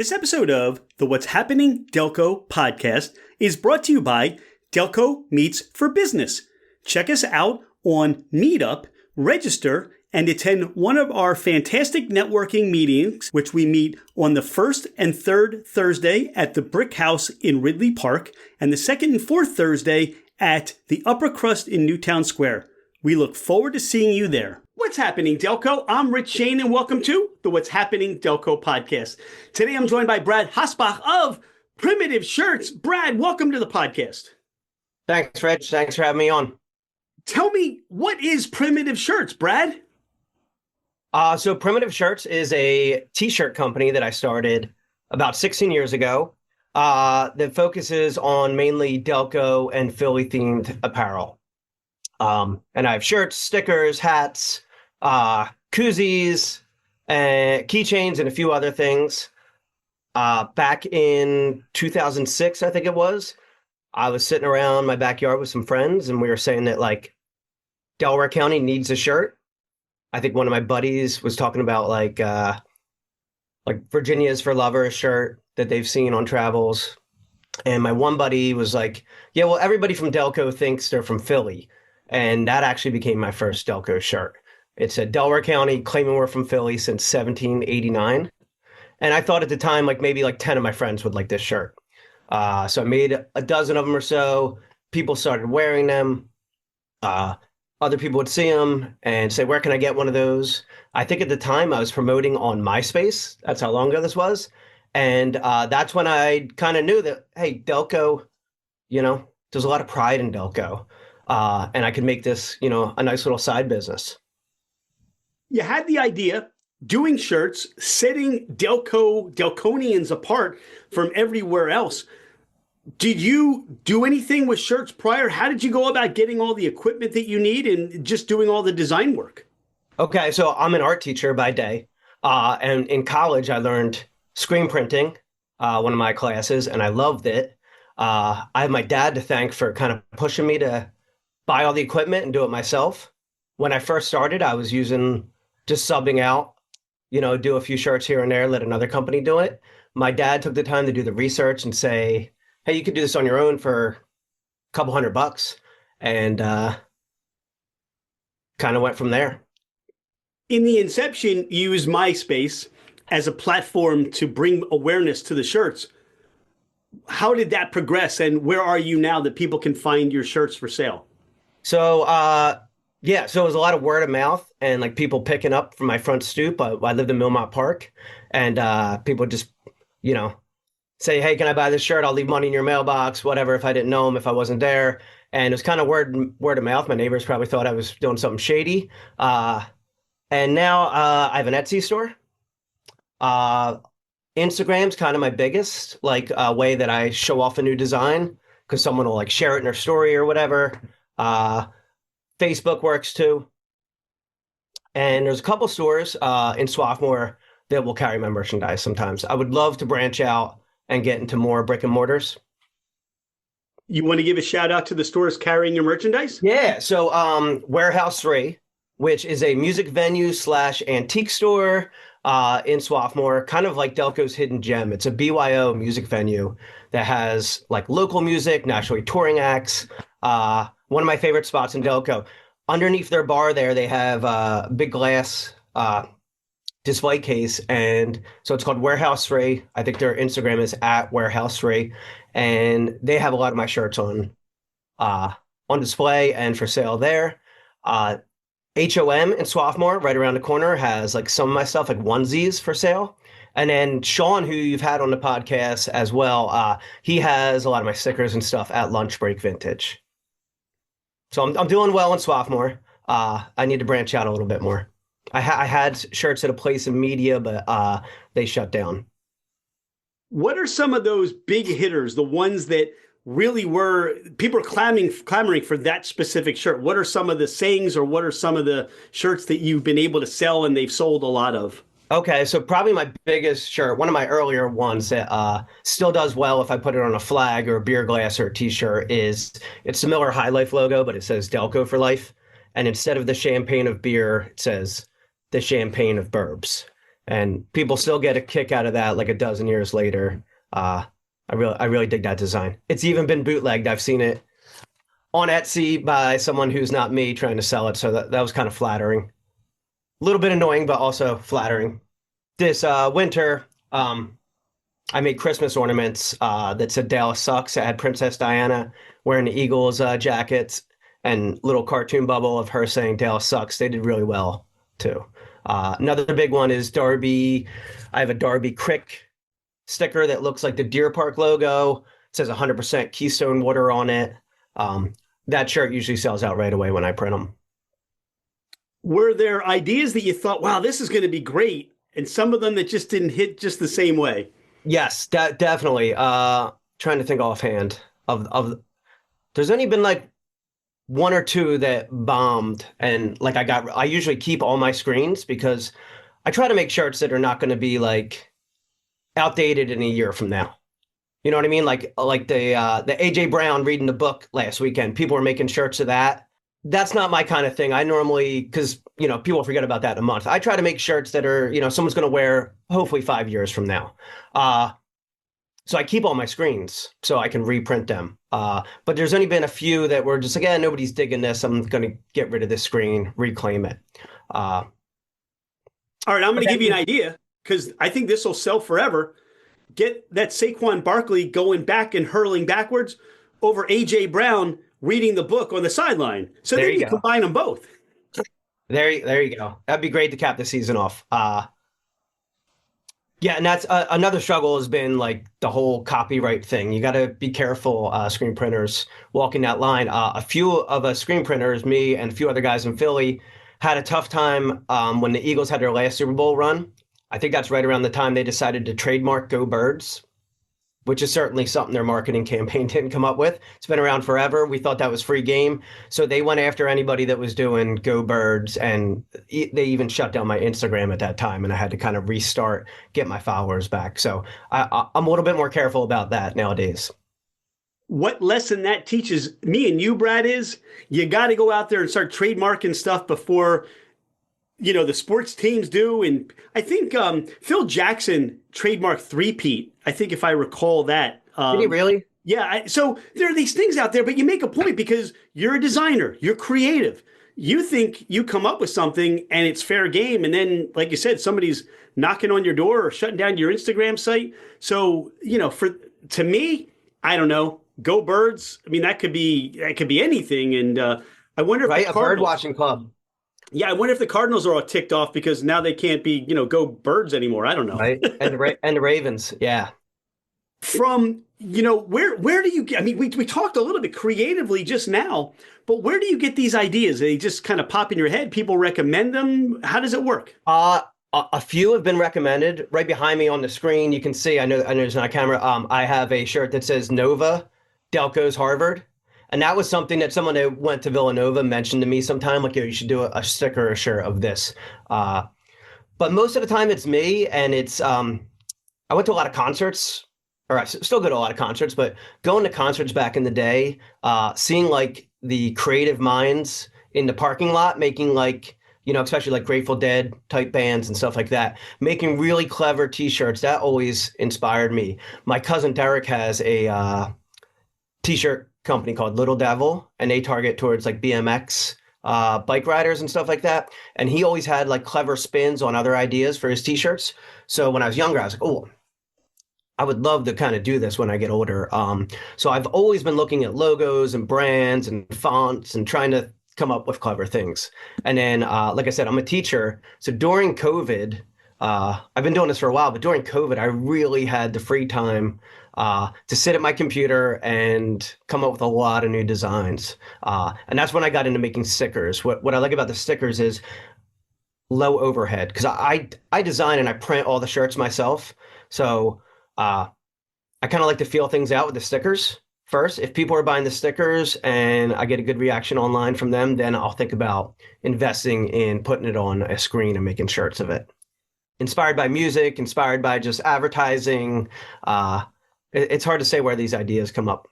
This episode of the What's Happening Delco podcast is brought to you by Delco Meets for Business. Check us out on Meetup, register, and attend one of our fantastic networking meetings, which we meet on the first and third Thursday at the Brick House in Ridley Park, and the second and fourth Thursday at the Upper Crust in Newtown Square. We look forward to seeing you there. What's happening, Delco? I'm Rich Shane, and welcome to the What's Happening Delco podcast. Today, I'm joined by Brad Hosbach of Primitive Shirts. Brad, welcome to the podcast. Thanks, Rich. Thanks for having me on. Tell me, what is Primitive Shirts, Brad? So Primitive Shirts is a t-shirt company that I started about 16 years ago that focuses on mainly Delco and Philly themed apparel. And I have shirts, stickers, hats, koozies, and keychains, and a few other things. Back in 2006, I think it was, I was sitting around my backyard with some friends, and we were saying that, like, Delaware County needs a shirt. I think one of my buddies was talking about, like Virginia's for Lovers shirt that they've seen on travels. And my one buddy was like, yeah, well, everybody from Delco thinks they're from Philly. And that actually became my first Delco shirt. It said Delaware County, claiming we're from Philly since 1789. And I thought at the time, maybe 10 of my friends would like this shirt. So I made a dozen of them or so. People started wearing them. Other people would see them and say, where can I get one of those? I think at the time I was promoting on MySpace. That's how long ago this was. And that's when I kind of knew that, hey, Delco, there's a lot of pride in Delco. And I could make this, a nice little side business. You had the idea, doing shirts, setting Delconians apart from everywhere else. Did you do anything with shirts prior? How did you go about getting all the equipment that you need and just doing all the design work? Okay, so I'm an art teacher by day. And in college, I learned screen printing, one of my classes, and I loved it. I have my dad to thank for kind of pushing me to buy all the equipment and do it myself. When I first started, I was just subbing out, do a few shirts here and there, let another company do it. My dad took the time to do the research and say, hey, you could do this on your own for a couple $100, and kind of went from there. In the inception, you used MySpace as a platform to bring awareness to the shirts. How did that progress, and where are you now that people can find your shirts for sale? So, so it was a lot of word of mouth and people picking up from my front stoop. I lived in Millmont Park, and people just, say, hey, can I buy this shirt? I'll leave money in your mailbox, whatever, if I didn't know him, if I wasn't there. And it was kind of word of mouth. My neighbors probably thought I was doing something shady. And now I have an Etsy store. Instagram's kind of my biggest way that I show off a new design, because someone will share it in their story or whatever. Facebook works too. And there's a couple stores in Swarthmore that will carry my merchandise sometimes. I would love to branch out and get into more brick and mortars. You want to give a shout out to the stores carrying your merchandise? Yeah. So Warehouse 3, which is a music venue / antique store in Swarthmore, kind of like Delco's hidden gem. It's a BYO music venue that has local music, nationally touring acts. One of my favorite spots in Delco. Underneath their bar there, they have a big glass display case, and so it's called Warehouse 3. I think their Instagram is at Warehouse 3, and they have a lot of my shirts on display and for sale there. HOM in Swarthmore, right around the corner, has some of my stuff, onesies for sale. And then Sean, who you've had on the podcast as well, he has a lot of my stickers and stuff at Lunch Break Vintage. So I'm doing well in Swarthmore. I need to branch out a little bit more. I had shirts at a place in Media, but they shut down. What are some of those big hitters, the ones that really people are clamoring for that specific shirt? What are some of the sayings, or what are some of the shirts that you've been able to sell and they've sold a lot of? Okay, so probably my biggest shirt, one of my earlier ones that still does well if I put it on a flag or a beer glass or a t-shirt it's the Miller High Life logo, but it says Delco for life. And instead of the champagne of beer, it says the champagne of burbs. and people still get a kick out of that like a dozen years later. I really dig that design. It's even been bootlegged. I've seen it on Etsy by someone who's not me trying to sell it. So that was kind of flattering. A little bit annoying, but also flattering. This winter, I made Christmas ornaments that said Dallas sucks. I had Princess Diana wearing the Eagles jackets and little cartoon bubble of her saying Dallas sucks. They did really well too. Another big one is Darby. I have a Darby Crick sticker that looks like the Deer Park logo. It says 100% Keystone water on it. That shirt usually sells out right away when I print them. Were there ideas that you thought, wow, this is going to be great, and some of them that just didn't hit just the same way? Yes, definitely. Trying to think offhand of there's only been like one or two that bombed, and like I usually keep all my screens because I try to make shirts that are not going to be like outdated in a year from now. You know what I mean? Like the AJ Brown reading the book last weekend. People were making shirts of that. That's not my kind of thing. I normally, because people forget about that in a month. I try to make shirts that are someone's going to wear hopefully 5 years from now. So I keep all my screens so I can reprint them. But there's only been a few that were just like, yeah, nobody's digging this. I'm going to get rid of this screen, reclaim it. All right, I'm going to give you an idea because I think this will sell forever. Get that Saquon Barkley going back and hurling backwards over A.J. Brown reading the book on the sideline. So then you combine them both. There you go. That'd be great to cap the season off. Yeah, and that's another struggle has been like the whole copyright thing. You got to be careful, screen printers walking that line. A few of us screen printers, me and a few other guys in Philly, had a tough time when the Eagles had their last Super Bowl run. I think that's right around the time they decided to trademark Go Birds, which is certainly something their marketing campaign didn't come up with. It's been around forever. We thought that was free game. So they went after anybody that was doing Go Birds, and they even shut down my Instagram at that time, and I had to kind of restart, get my followers back. So I'm a little bit more careful about that nowadays. What lesson that teaches me and you, Brad, is you got to go out there and start trademarking stuff before the sports teams do. And I think Phil Jackson trademarked three-peat. I think if I recall that. Did he really? Yeah. So there are these things out there, but you make a point because you're a designer, you're creative. You think you come up with something and it's fair game. And then, like you said, somebody's knocking on your door or shutting down your Instagram site. So, to me, I don't know, Go Birds. I mean, that could be anything. And I wonder if a bird watching club. Yeah, I wonder if the Cardinals are all ticked off because now they can't be, Go Birds anymore. I don't know. Right, and the Ravens, yeah. From where do you get? I mean, we talked a little bit creatively just now, but where do you get these ideas? They just kind of pop in your head. People recommend them. How does it work? A few have been recommended. Right behind me on the screen, you can see. I know there's not a camera. I have a shirt that says Nova, Delco's Harvard. And that was something that someone that went to Villanova mentioned to me sometime, like, you should do a sticker or a shirt of this. But most of the time it's me, and it's I went to a lot of concerts, or I still go to a lot of concerts, but going to concerts back in the day, seeing like the creative minds in the parking lot making like, especially like Grateful Dead type bands and stuff like that, making really clever T-shirts, that always inspired me. My cousin Derek has a T-shirt company called Little Devil, and they target towards like BMX bike riders and stuff like that. And he always had like clever spins on other ideas for his T-shirts. So when I was younger, I was like, oh, I would love to kind of do this when I get older. So I've always been looking at logos and brands and fonts and trying to come up with clever things. And then, like I said, I'm a teacher. So during COVID, I've been doing this for a while, but during COVID, I really had the free time to sit at my computer and come up with a lot of new designs. And that's when I got into making stickers. What I like about the stickers is low overhead, because I design and I print all the shirts myself. So I kind of like to feel things out with the stickers first. If people are buying the stickers and I get a good reaction online from them, then I'll think about investing in putting it on a screen and making shirts of it. Inspired by music, inspired by just advertising. It's hard to say where these ideas come up.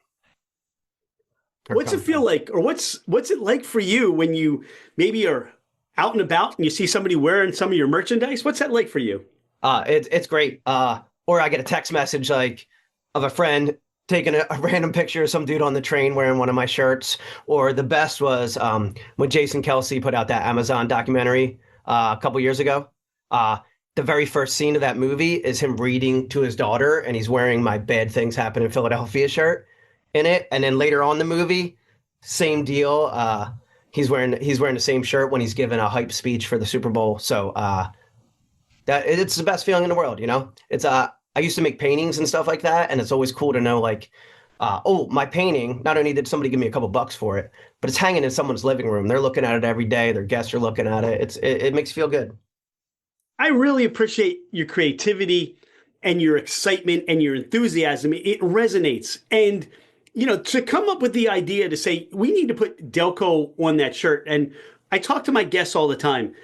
What's it feel like, or what's it like for you when you maybe are out and about and you see somebody wearing some of your merchandise? What's that like for you? It's great. Or I get a text message like of a friend taking a random picture of some dude on the train wearing one of my shirts. Or the best was when Jason Kelsey put out that Amazon documentary a couple years ago. Uh, the very first scene of that movie is him reading to his daughter, and he's wearing my "Bad Things Happen in Philadelphia" shirt in it. And then later on in the movie, same deal. He's wearing the same shirt when he's giving a hype speech for the Super Bowl. So that it's the best feeling in the world, you know? It's I used to make paintings and stuff like that, and it's always cool to know like oh, my painting, not only did somebody give me a couple bucks for it, but it's hanging in someone's living room. They're looking at it every day, their guests are looking at it. It makes you feel good. I really appreciate your creativity and your excitement and your enthusiasm. It resonates. And, to come up with the idea to say, we need to put Delco on that shirt. And I talk to my guests all the time.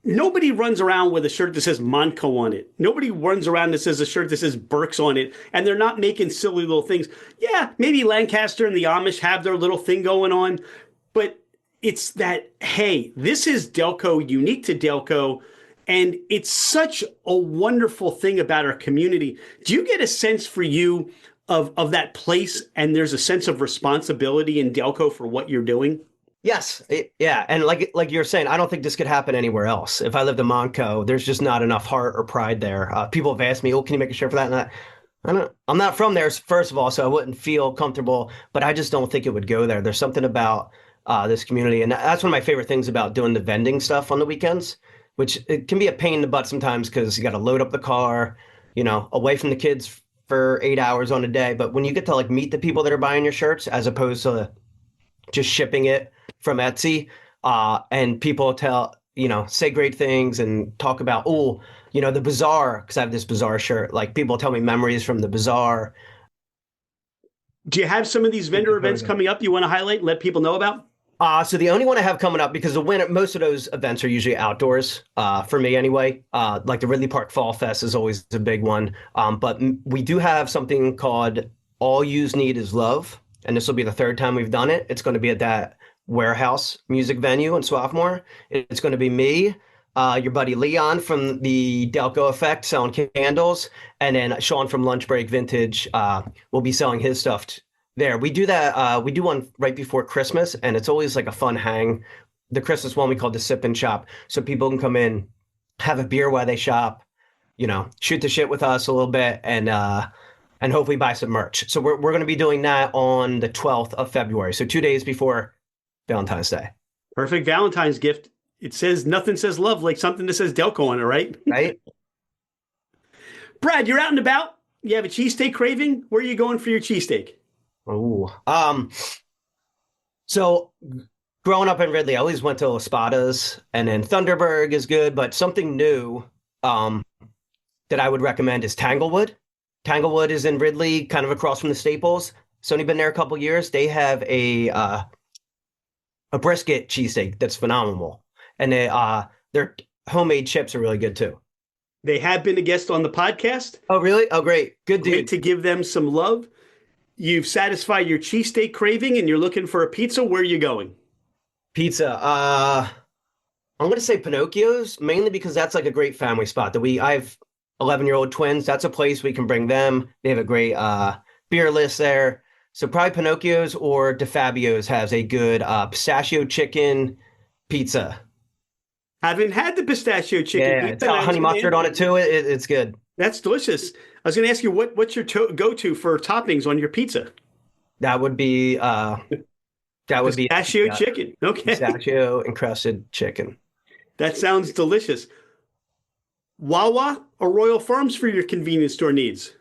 Nobody runs around with a shirt that says Montco on it. Nobody runs around that says a shirt that says Burks on it. And they're not making silly little things. Yeah, maybe Lancaster and the Amish have their little thing going on. But it's that, hey, this is Delco, unique to Delco. And it's such a wonderful thing about our community. Do you get a sense for you of that place, and there's a sense of responsibility in Delco for what you're doing? Yes, yeah, and like you're saying, I don't think this could happen anywhere else. If I lived in Montco, there's just not enough heart or pride there. People have asked me, "Oh, can you make a shirt for that?" And I'm not from there, first of all, so I wouldn't feel comfortable. But I just don't think it would go there. There's something about this community, and that's one of my favorite things about doing the vending stuff on the weekends, which it can be a pain in the butt sometimes because you got to load up the car, away from the kids for 8 hours on a day. But when you get to like meet the people that are buying your shirts, as opposed to just shipping it from Etsy, and people say great things and talk about, the bazaar, because I have this bazaar shirt. Like people tell me memories from the bazaar. Do you have some of these vendor events coming up you want to highlight and let people know about? So the only one I have coming up, because the winter, most of those events are usually outdoors, for me anyway. Like the Ridley Park Fall Fest is always a big one. But we do have something called All Yous Need Is Love. And this will be the third time we've done it. It's going to be at that warehouse music venue in Swarthmore. It's going to be me, your buddy Leon from the Delco Effect selling candles, and then Sean from Lunch Break Vintage will be selling his stuff there. We do that. We do one right before Christmas, and it's always like a fun hang. The Christmas one we call the Sip and Shop, so people can come in, have a beer while they shop, shoot the shit with us a little bit, and hopefully buy some merch. So we're going to be doing that on the 12th of February, so 2 days before Valentine's Day. Perfect Valentine's gift. It says nothing says love like something that says Delco on it, right? Right. Brad, you're out and about. You have a cheesesteak craving. Where are you going for your cheesesteak? Oh, so growing up in Ridley, I always went to Spada's, and then Thunderberg is good, but something new that I would recommend is Tanglewood. Tanglewood is in Ridley, kind of across from the Staples. It's only been there a couple of years. They have a brisket cheesesteak that's phenomenal, and their homemade chips are really good too. They have been a guest on the podcast. Oh, really? Oh, great. Good dude. Great to give them some love. You've satisfied your cheesesteak craving and you're looking for a pizza. Where are you going? Pizza. I'm going to say Pinocchio's, mainly because that's like a great family spot. I have 11-year-old twins. That's a place we can bring them. They have a great beer list there. So probably Pinocchio's or DeFabio's has a good pistachio chicken pizza. Haven't had the pistachio chicken. Yeah, it's got honey mustard on it too. It's good. That's delicious. I was going to ask you, what's your go-to for toppings on your pizza? That would be pistachio chicken. Okay. Pistachio encrusted chicken. That sounds delicious. Wawa or Royal Farms for your convenience store needs?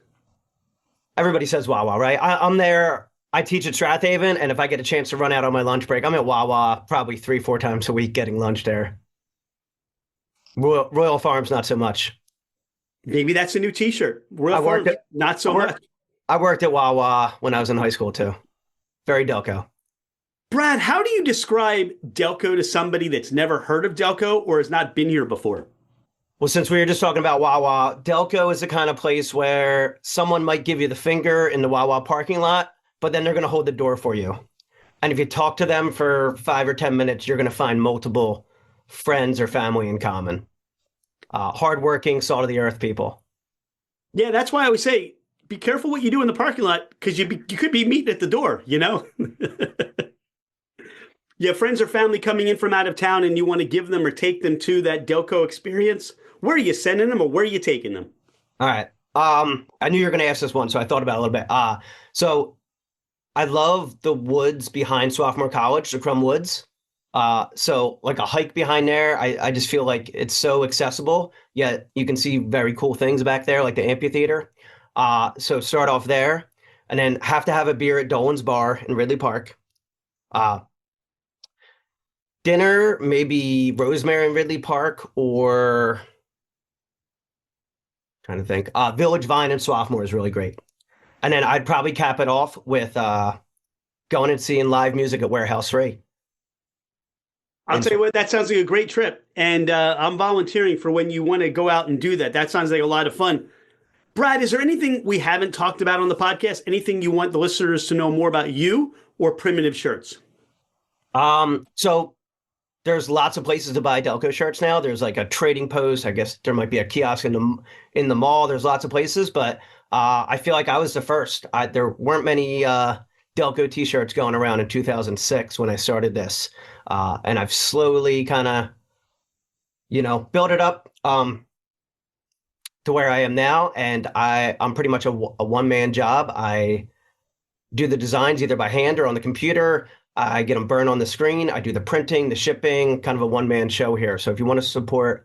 Everybody says Wawa, right? I'm there. I teach at Strathaven, and if I get a chance to run out on my lunch break, I'm at Wawa probably 3-4 times a week getting lunch there. Royal Farms, not so much. Maybe that's a new T-shirt. Royal Farms, not so much. I worked at Wawa when I was in high school too. Very Delco. Brad, how do you describe Delco to somebody that's never heard of Delco or has not been here before? Well, since we were just talking about Wawa, Delco is the kind of place where someone might give you the finger in the Wawa parking lot, but then they're going to hold the door for you. And if you talk to them for 5 or 10 minutes, you're going to find multiple friends or family in common. hardworking, salt of the earth people. Yeah, that's why I always say, be careful what you do in the parking lot because you could be meeting at the door, you know? You have friends or family coming in from out of town and you want to give them or take them to that Delco experience. Where are you sending them or where are you taking them? All right. I knew you were going to ask this one, so I thought about it a little bit. So I love the woods behind Swarthmore College, the Crum Woods. So like a hike behind there, I just feel like it's so accessible, yet you can see very cool things back there, like the amphitheater. So start off there, and then have to have a beer at Dolan's Bar in Ridley Park. Dinner, maybe Rosemary in Ridley Park, or trying to think. Village Vine in Swarthmore is really great. And then I'd probably cap it off with going and seeing live music at Warehouse 3. I'll tell you what, that sounds like a great trip. And I'm volunteering for when you want to go out and do that. That sounds like a lot of fun. Brad, is there anything we haven't talked about on the podcast? Anything you want the listeners to know more about you or Primitive Shirts? So there's lots of places to buy Delco shirts now. There's like a trading post. I guess there might be a kiosk in the mall. There's lots of places, but I feel like I was the first. There weren't many Delco t-shirts going around in 2006 when I started this. And I've slowly kind of, built it up to where I am now. And I'm pretty much a one-man job. I do the designs either by hand or on the computer. I get them burned on the screen. I do the printing, the shipping, kind of a one-man show here. So if you want to support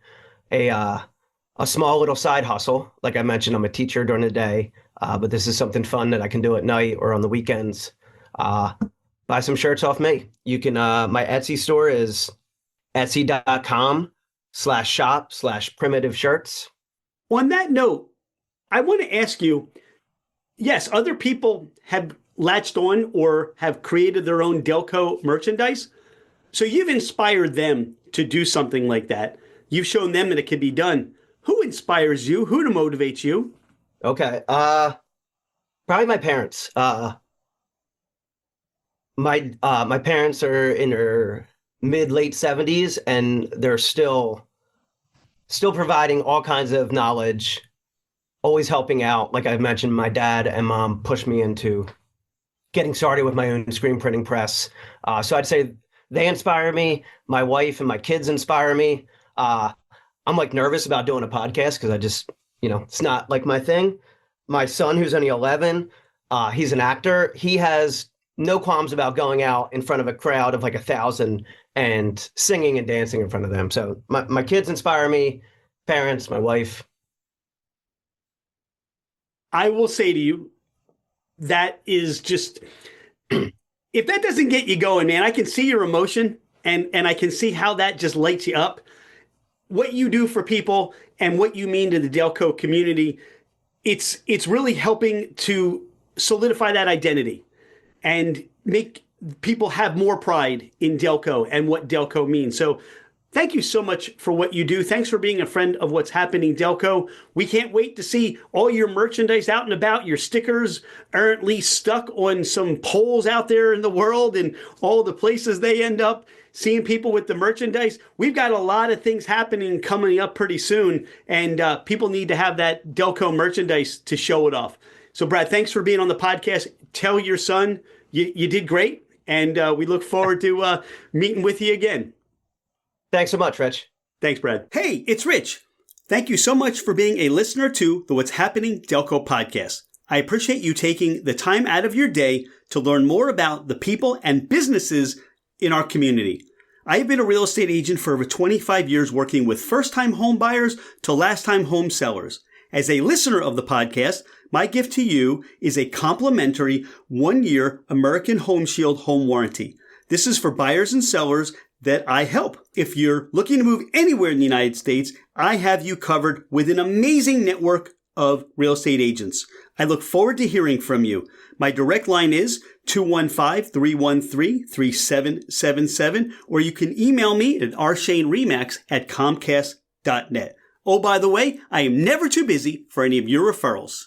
a small little side hustle, like I mentioned, I'm a teacher during the day, but this is something fun that I can do at night or on the weekends. Buy some shirts off me. You can, my Etsy store is etsy.com/shop/primitive shirts. On that note, I want to ask you, yes, other people have latched on or have created their own Delco merchandise. So you've inspired them to do something like that. You've shown them that it can be done. Who inspires you? Who motivates you? Okay. Probably my parents. My parents are in their mid-late 70s, and they're still providing all kinds of knowledge, always helping out. Like I mentioned, my dad and mom pushed me into getting started with my own screen printing press. So I'd say they inspire me. My wife and my kids inspire me. I'm like nervous about doing a podcast because I just, it's not like my thing. My son, who's only 11, he's an actor. He has no qualms about going out in front of a crowd of like 1,000 and singing and dancing in front of them. So my kids inspire me, parents, my wife. I will say to you, that is just, if that doesn't get you going, man, I can see your emotion and I can see how that just lights you up. What you do for people and what you mean to the Delco community, it's really helping to solidify that identity and make people have more pride in Delco and what Delco means. So thank you so much for what you do. Thanks for being a friend of What's Happening Delco. We can't wait to see all your merchandise out and about. Your stickers are at least stuck on some poles out there in the world and all the places they end up, seeing people with the merchandise. We've got a lot of things happening coming up pretty soon, and people need to have that Delco merchandise to show it off. So, Brad, thanks for being on the podcast. Tell your son you did great, and we look forward to meeting with you again. Thanks so much, Rich. Thanks, Brad. Hey, it's Rich. Thank you so much for being a listener to the What's Happening Delco podcast. I appreciate you taking the time out of your day to learn more about the people and businesses in our community. I've been a real estate agent for over 25 years, working with first-time home buyers to last-time home sellers. As a listener of the podcast, my gift to you is a complimentary 1-year American Home Shield home warranty. This is for buyers and sellers that I help. If you're looking to move anywhere in the United States, I have you covered with an amazing network of real estate agents. I look forward to hearing from you. My direct line is 215-313-3777, or you can email me at rshaneremax@comcast.net. Oh, by the way, I am never too busy for any of your referrals.